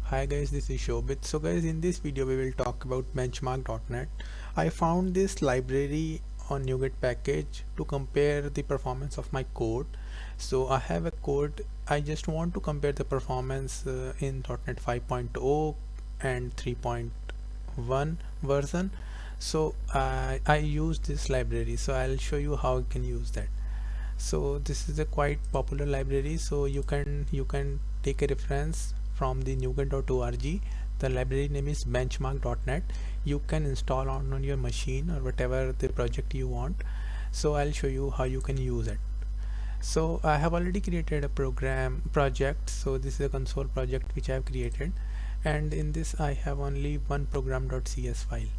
Hi guys, this is Shobit. So guys, in this video we will talk about benchmark.net. I found this library on NuGet package to compare the performance of my code. So I have a code. I just want to compare the performance in .NET 5.0 and 3.1 version. So I use this library. So I'll show you how you can use that. So this is a quite popular library, so you can take a reference from the NuGet.org. The library name is benchmark.net. You can install on your machine or whatever the project you want. So I'll show you how you can use it. So I have already created a project. So this is a console project which I have created, and in this I have only one program.cs file.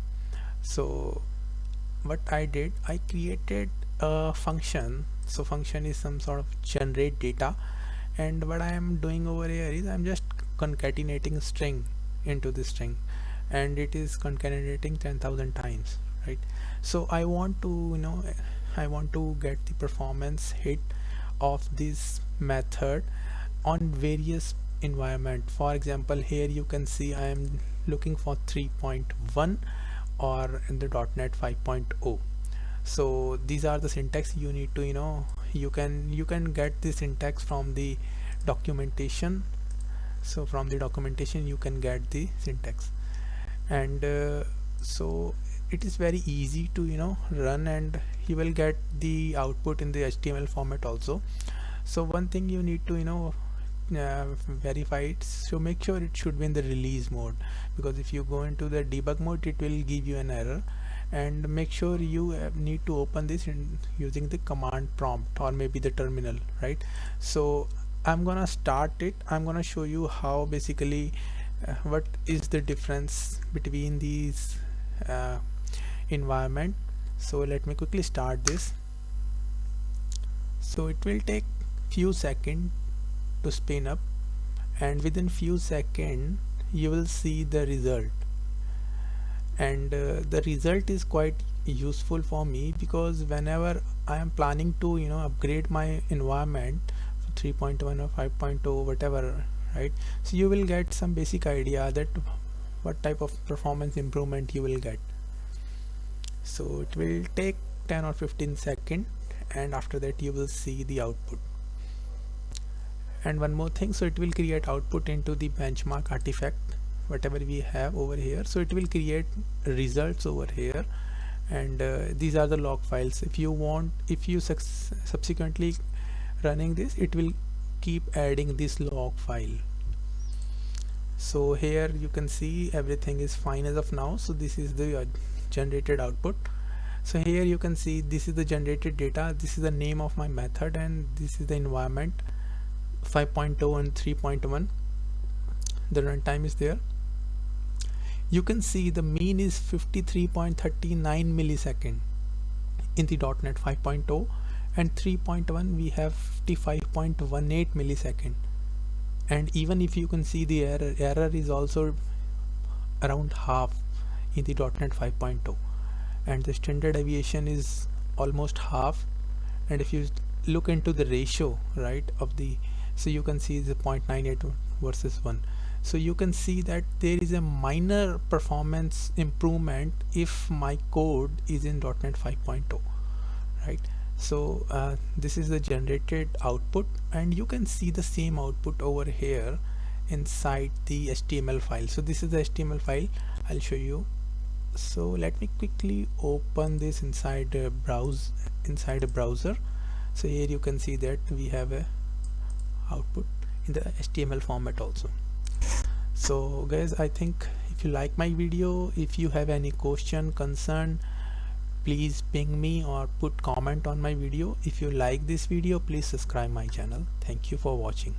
So what I did, I created a function. So function is some sort of generate data, and what I am doing over here is I'm just concatenating string into the string, and it is concatenating 10,000 times, right? So I want to I want to get the performance hit of this method on various environment. For example, here you can see I am looking for 3.1 or in the .NET 5.0. So these are the syntax you need to you can get the syntax from the documentation. So from the documentation you can get the syntax, and so it is very easy to run, and you will get the output in the HTML format also. So one thing you need to verify it, so make sure it should be in the release mode, because if you go into the debug mode it will give you an error. And make sure you need to open this using the command prompt or maybe the terminal, right? So I'm gonna start it. I'm gonna show you how basically what is the difference between these environment. So let me quickly start this. So it will take few seconds to spin up, and within few seconds you will see the result. And the result is quite useful for me, because whenever I am planning to upgrade my environment for 3.1 or 5.0 whatever, right? So you will get some basic idea that what type of performance improvement you will get. So it will take 10 or 15 seconds, and after that you will see the output. And one more thing, so it will create output into the benchmark artifact whatever we have over here. So it will create results over here, and these are the log files. If you subsequently running this, it will keep adding this log file. So here you can see everything is fine as of now. So this is the generated output. So here you can see this is the generated data, this is the name of my method, and this is the environment 5.0 and 3.1. the runtime is there. You can see the mean is 53.39 millisecond in the .NET 5.0, and 3.1 we have 55.18 millisecond. And even if you can see the error is also around half in the .NET 5.0, and the standard deviation is almost half. And if you look into the ratio, right, of the, so you can see the 0.98 versus 1. So you can see that there is a minor performance improvement if my code is in .NET 5.0, right? So this is the generated output, and you can see the same output over here inside the HTML file. So this is the HTML file. I'll show you. So let me quickly open this inside a browser. So here you can see that we have a output in the HTML format also. So guys, I think if you like my video, if you have any question, concern, please ping me or put comment on my video. If you like this video, please subscribe my channel. Thank you for watching.